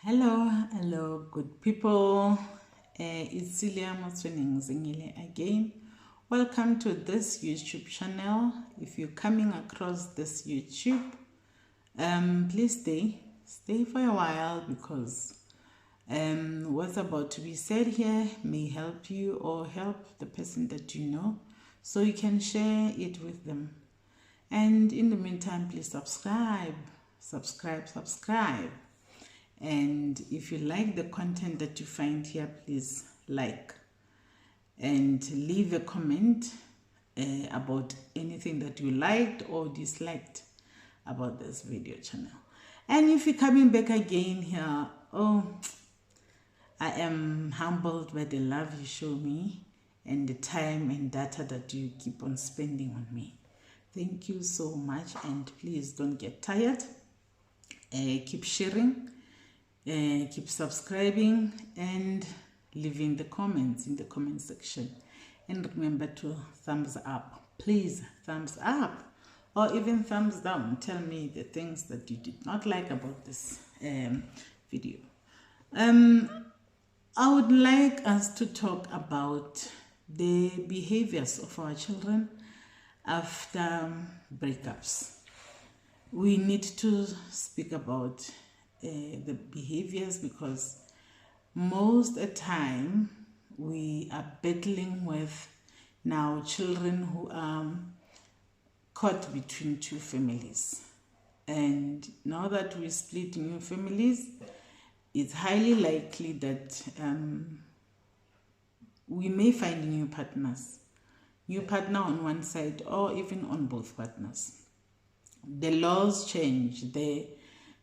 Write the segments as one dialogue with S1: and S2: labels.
S1: Hello, good people. It's Celia Motswening Zingile again. Welcome to this YouTube channel. If you're coming across this YouTube, please stay for a while because what's about to be said here may help you or help the person that you know, so you can share it with them. And in the meantime, please subscribe. And if you like the content that you find here, please like and leave a comment about anything that you liked or disliked about this video channel. And if you're coming back again here, I am humbled by the love you show me and the time and data that you keep on spending on me. Thank you so much, and please don't get tired. Keep sharing. Keep subscribing and leaving the comments in the comment section, and remember to thumbs up, please. Thumbs up or even thumbs down. Tell me the things that you did not like about this video. I would like us to talk about the behaviors of our children after breakups. We need to speak about the behaviors because most of the time we are battling with now children who are caught between two families, and now that we split new families, it's highly likely that we may find new partner on one side or even on both partners. The laws change, the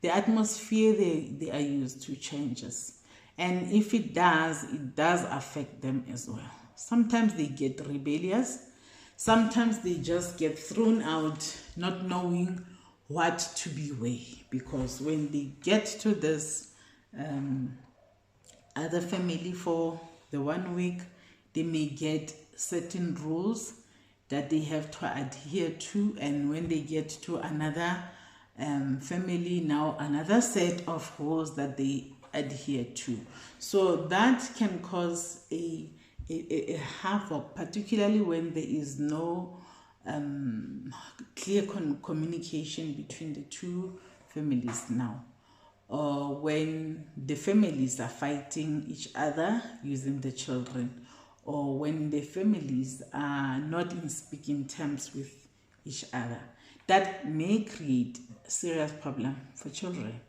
S1: atmosphere they are used to changes, and if it does affect them as well. Sometimes they get rebellious, sometimes they just get thrown out not knowing what to be with, because when they get to this other family for the 1 week, they may get certain rules that they have to adhere to, and when they get to another family, now another set of rules that they adhere to. So that can cause a havoc, particularly when there is no clear communication between the two families now, or when the families are fighting each other using the children, or when the families are not in speaking terms with each other. That may create serious problem for children,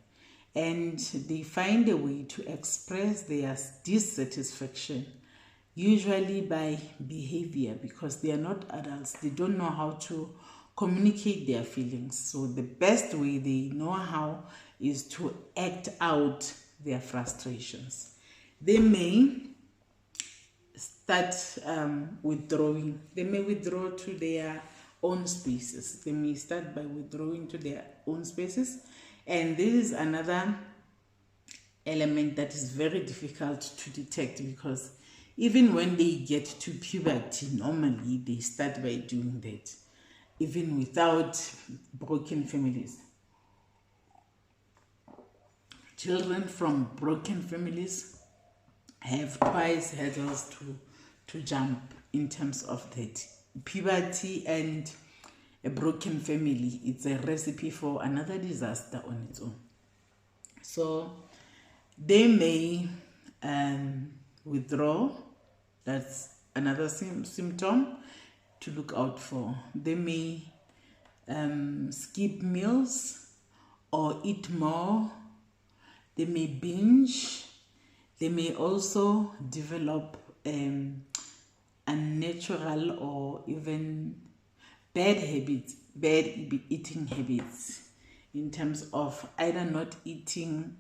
S1: and they find a way to express their dissatisfaction, usually by behavior, because they are not adults. They don't know how to communicate their feelings. So the best way they know how is to act out their frustrations. They may start withdrawing. They may withdraw to their own spaces. They may start by withdrawing to their own spaces, and this is another element that is very difficult to detect, because even when they get to puberty, normally they start by doing that, even without broken families. Children from broken families have twice hurdles to jump in terms of that. Puberty and a broken family, it's a recipe for another disaster on its own. So they may withdraw. That's another symptom to look out for. They may skip meals or eat more. They may binge. They may also develop unnatural or even bad eating habits, in terms of either not eating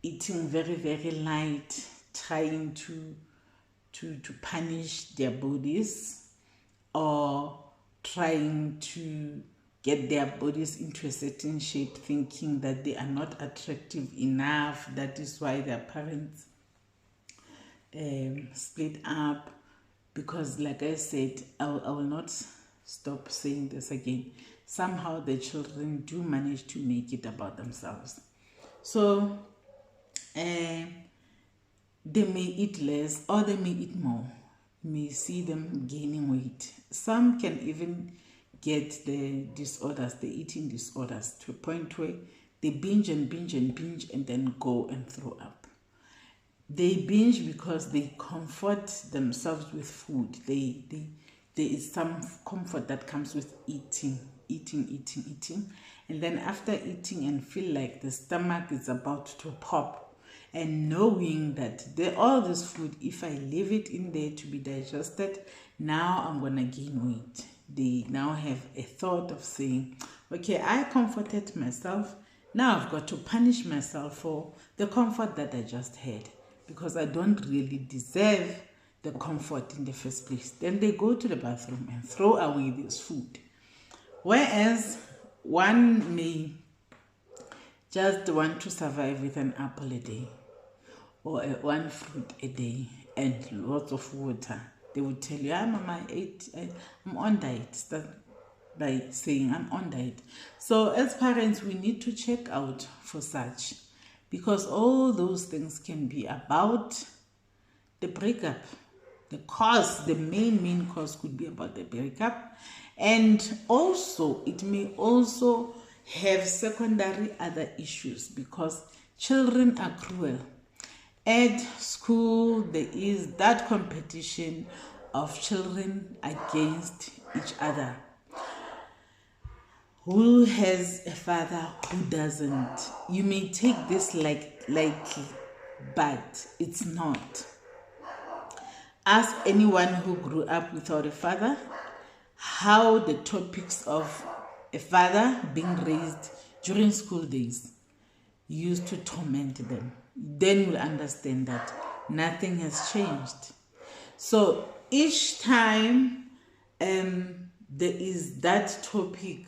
S1: very, very light, trying to punish their bodies, or trying to get their bodies into a certain shape, thinking that they are not attractive enough. That is why their parents split up. Because like I said, I will not stop saying this again. Somehow the children do manage to make it about themselves. So they may eat less or they may eat more. You may see them gaining weight. Some can even get the disorders, the eating disorders, to a point where they binge and binge and binge and then go and throw up. They binge because they comfort themselves with food. There is some comfort that comes with eating. And then after eating and feel like the stomach is about to pop, and knowing that all this food, if I leave it in there to be digested, now I'm going to gain weight. They now have a thought of saying, okay, I comforted myself. Now I've got to punish myself for the comfort that I just had, because I don't really deserve the comfort in the first place. Then they go to the bathroom and throw away this food. Whereas one may just want to survive with an apple a day or one fruit a day and lots of water. They would tell you, Mama, I'm on diet. Start by saying, I'm on diet. So as parents, we need to check out for such, because all those things can be about the breakup. The cause, the main cause could be about the breakup. And also, it may also have secondary other issues, because children are cruel. At school, there is that competition of children against each other. Who has a father, who doesn't? You may take this lightly, but it's not. Ask anyone who grew up without a father how the topics of a father being raised during school days used to torment them. Then you'll understand that nothing has changed. So each time there is that topic,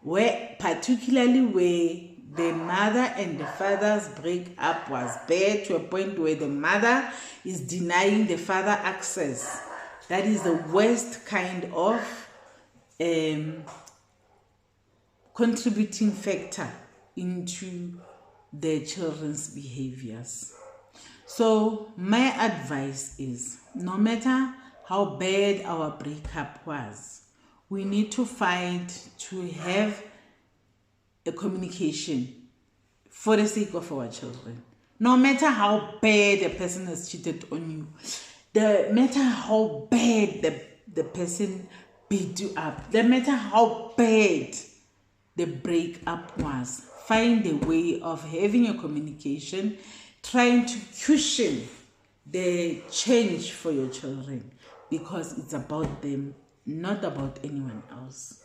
S1: where particularly where the mother and the father's breakup was bad to a point where the mother is denying the father access, that is the worst kind of contributing factor into their children's behaviors. So my advice is, no matter how bad our breakup was, we need to fight to have a communication for the sake of our children. No matter how bad a person has cheated on you, no matter how bad the person beat you up, no matter how bad the breakup was, find a way of having a communication, trying to cushion the change for your children, because it's about them, not about anyone else.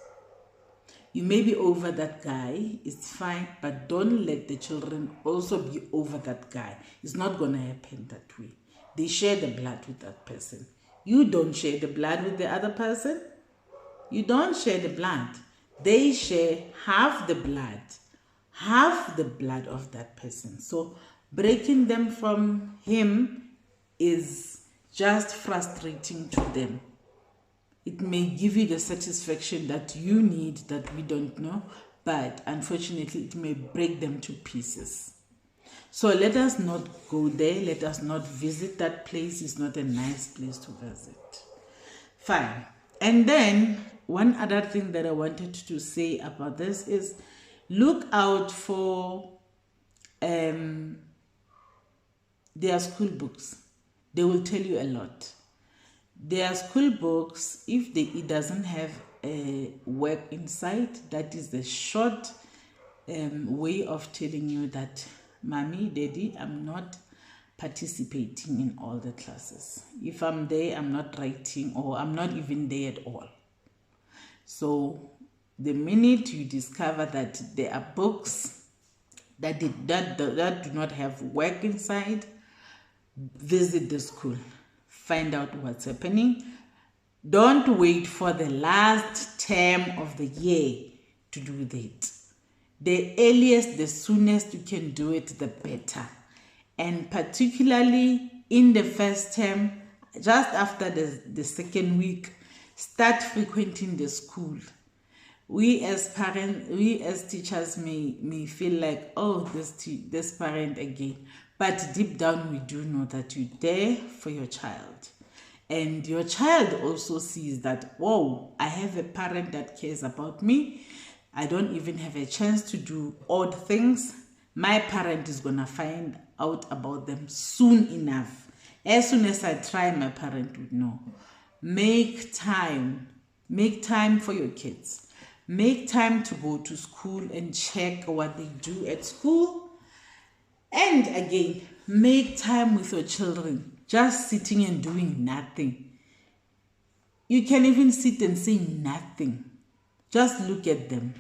S1: You may be over that guy, it's fine, but don't let the children also be over that guy. It's not going to happen that way. They share the blood with that person. You don't share the blood with the other person. You don't share the blood. They share half the blood of that person. So breaking them from him is just frustrating to them. It may give you the satisfaction that you need that we don't know, but unfortunately it may break them to pieces. So let us not go there. Let us not visit that place. It's not a nice place to visit. Fine. And then one other thing that I wanted to say about this is, look out for their school books. They will tell you a lot. Their school books, if it doesn't have a work inside, that is the short way of telling you that, Mommy, Daddy, I'm not participating in all the classes. If I'm there, I'm not writing, or I'm not even there at all. So the minute you discover that there are books that do not have work inside, visit the school. Find out what's happening. Don't wait for the last term of the year to do that. The earliest, the soonest you can do it, the better. And particularly in the first term, just after the second week, start frequenting the school. We as parents, we as teachers may feel like, oh, this parent again. But deep down, we do know that you're there for your child. And your child also sees that, whoa, I have a parent that cares about me. I don't even have a chance to do odd things. My parent is going to find out about them soon enough. As soon as I try, my parent would know. Make time. Make time for your kids. Make time to go to school and check what they do at school. And again, make time with your children. Just sitting and doing nothing. You can even sit and say nothing. Just look at them.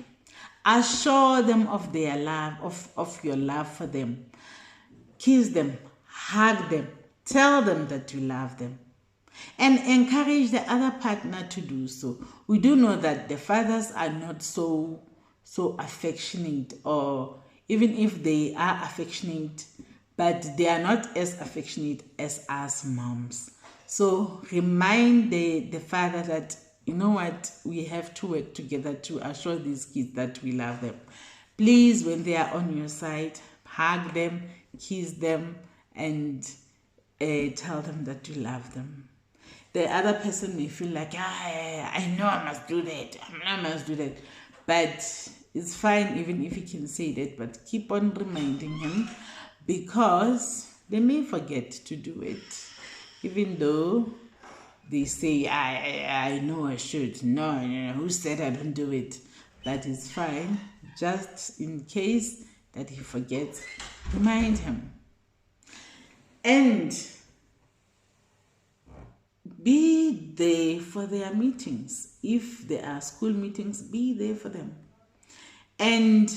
S1: Assure them of their love, of your love for them. Kiss them, hug them, tell them that you love them. And encourage the other partner to do so. We do know that the fathers are not so affectionate, or even if they are affectionate, but they are not as affectionate as us moms. So remind the father that, you know what, we have to work together to assure these kids that we love them. Please, when they are on your side, hug them, kiss them, and tell them that you love them. The other person may feel like, I know I must do that. I must do that. But it's fine even if he can say that, but keep on reminding him, because they may forget to do it. Even though they say, I know I should. No, who said I don't do it? That is fine. Just in case that he forgets, remind him. And be there for their meetings. If there are school meetings, be there for them. And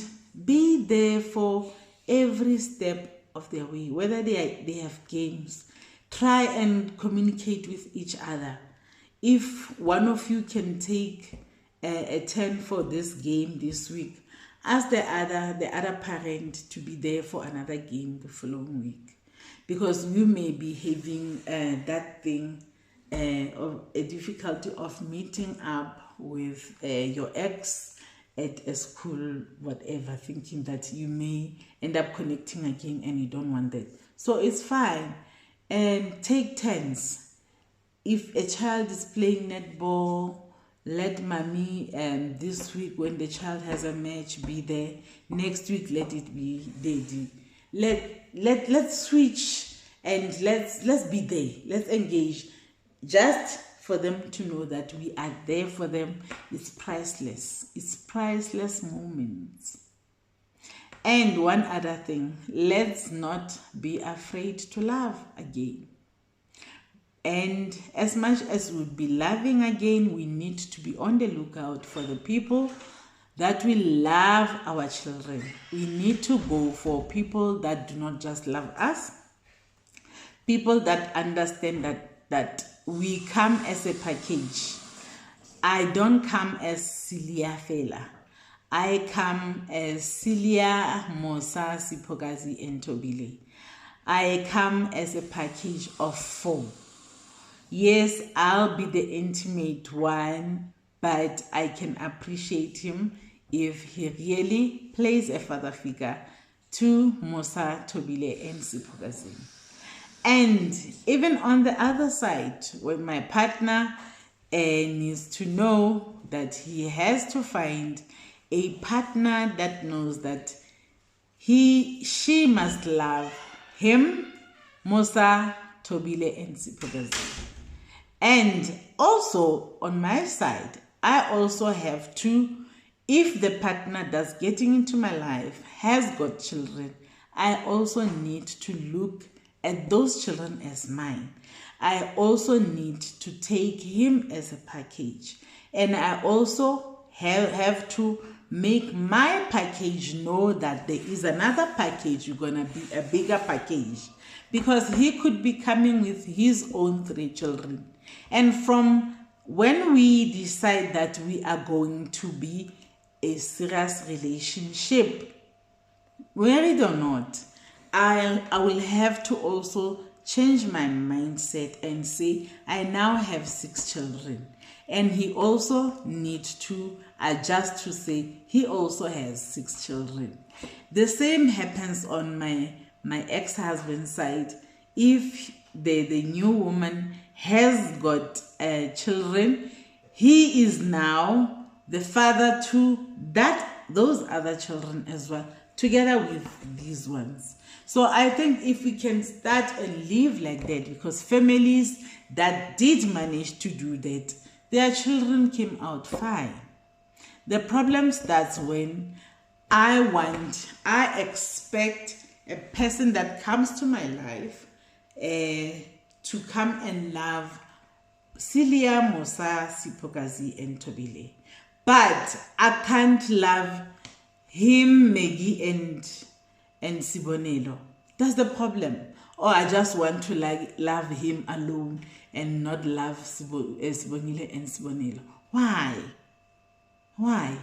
S1: be there for every step of their way. Whether they have games, try and communicate with each other. If one of you can take a turn for this game this week, ask the other parent to be there for another game the following week. Because you may be having that thing, of a difficulty of meeting up with your ex at a school, whatever, thinking that you may end up connecting again and you don't want that. So it's fine. And take turns. If a child is playing netball, let mommy this week when the child has a match be there. Next week let it be daddy. Let's switch and let's be there. Let's engage. Just for them to know that we are there for them. It's priceless. It's priceless moments. And one other thing, let's not be afraid to love again. And as much as we'll be loving again, we need to be on the lookout for the people that will love our children. We need to go for people that do not just love us, people that understand that we come as a package. I don't come as Celia Fela. I come as Celia, Mosa, Sipokazi, and Tobile. I come as a package of 4. Yes, I'll be the intimate one, but I can appreciate him if he really plays a father figure to Mosa, Tobile, and Sipokazi. And even on the other side, when my partner needs to know that he has to find a partner that knows that she must love him, Mosa, Tobile, and Sipokazi. And also on my side, I also have to, if the partner that's getting into my life has got children, I also need to look at those children as mine. I also need to take him as a package. And I also have to make my package know that there is another package, you're going to be a bigger package. Because he could be coming with his own 3 children. And from when we decide that we are going to be a serious relationship, married or not, I will have to also change my mindset and say, I now have 6 children. And he also needs to adjust to say he also has 6 children. The same happens on my my ex-husband's side, if the new woman has got children, he is now the father to those other children as well, together with these ones. So I think if we can start and live like that, because families that did manage to do that, their children came out fine. The problem starts when I expect a person that comes to my life to come and love Celia, Musa, Sipokazi, and Tobile. But I can't love him, Maggie, and Sibonelo. That's the problem. Or I just want to love him alone and not love Sibonile and Sibonelo. Why?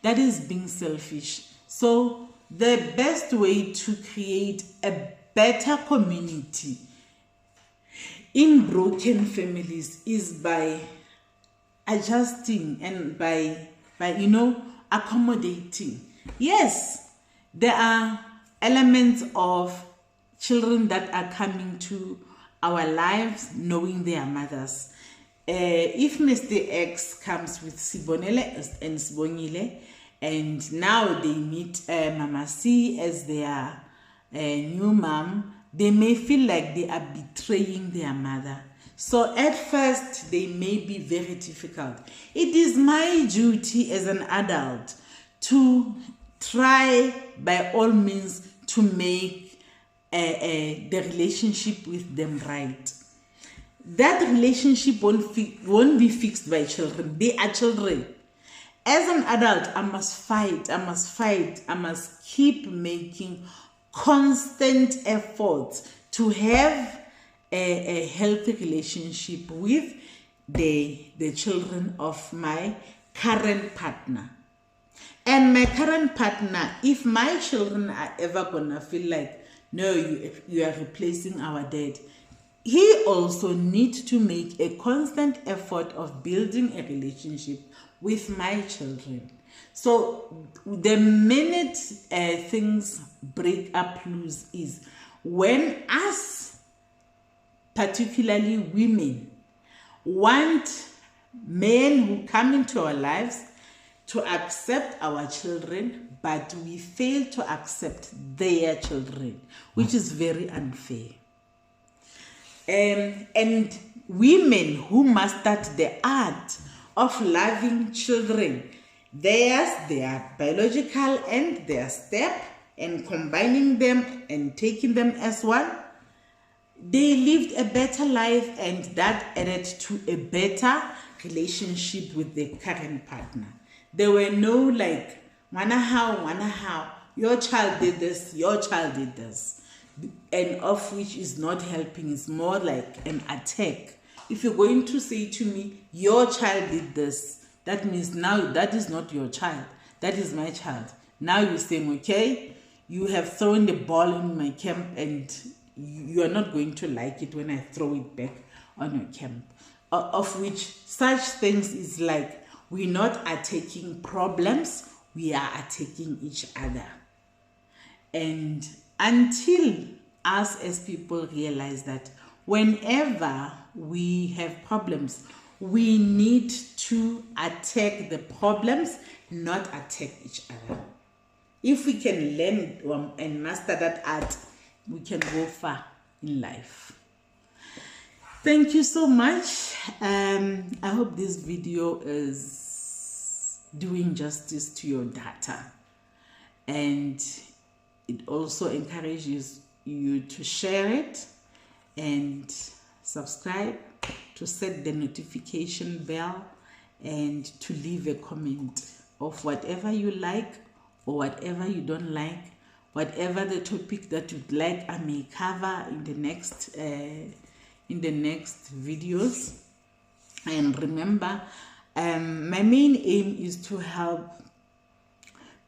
S1: That is being selfish. So the best way to create a better community in broken families is by adjusting and by accommodating. Yes, there are elements of children that are coming to our lives knowing their mothers. If Mr. X comes with Sibonele and Sibonile, and now they meet Mama C as their new mom, they may feel like they are betraying their mother. So at first, they may be very difficult. It is my duty as an adult to try by all means to make the relationship with them right. That relationship won't be fixed by children. They are children. As an adult, I must fight. I must keep making constant efforts to have a healthy relationship with the children of my current partner. And my current partner, if my children are ever gonna feel like, no, you are replacing our dad, he also needs to make a constant effort of building a relationship with my children. So the minute things break up loose is when us, particularly women, want men who come into our lives to accept our children, but we fail to accept their children, which is very unfair. And women who mastered the art of loving children, their biological and their step, and combining them and taking them as one, they lived a better life, and that added to a better relationship with the current partner. There were no like, wanna how, your child did this, and of which is not helping. It's more like an attack. If you're going to say to me, your child did this, that means now that is not your child, that is my child. Now you're saying, okay, you have thrown the ball in my camp and you are not going to like it when I throw it back on your camp. Of which such things is like, we're not attacking problems, we are attacking each other. And until us as people realize that whenever we have problems, we need to attack the problems, not attack each other. If we can learn and master that art, we can go far in life. Thank you so much. I hope this video is doing justice to your data, and it also encourages you to share it and subscribe, to set the notification bell, and to leave a comment of whatever you like or whatever you don't like, whatever the topic that you'd like I may cover in the next videos. And remember, my main aim is to help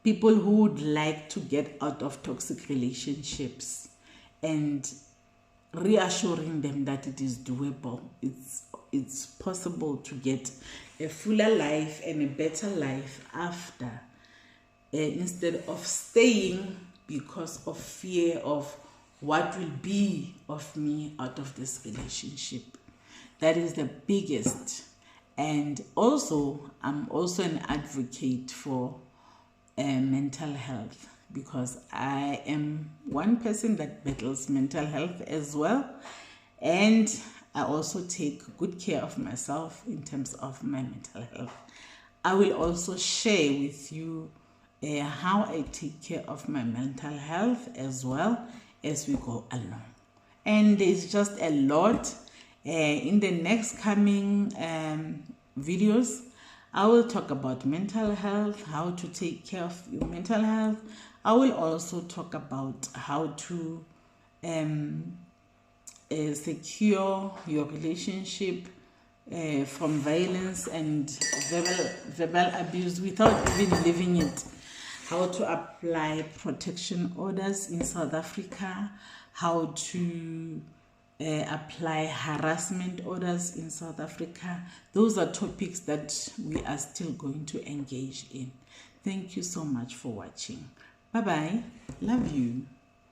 S1: people who would like to get out of toxic relationships and reassuring them that it is doable. It's possible to get a fuller life and a better life after, instead of staying because of fear of what will be of me out of this relationship. That is the biggest. And also, I'm also an advocate for mental health, because I am one person that battles mental health as well, and I also take good care of myself in terms of my mental health. I will also share with you how I take care of my mental health as well as we go along. And there's just a lot. In the next coming videos, I will talk about mental health, how to take care of your mental health. I will also talk about how to secure your relationship from violence and verbal abuse without even living it. How to apply protection orders in South Africa, how to apply harassment orders in South Africa. Those are topics that we are still going to engage in. Thank you so much for watching. Bye-bye. Love you.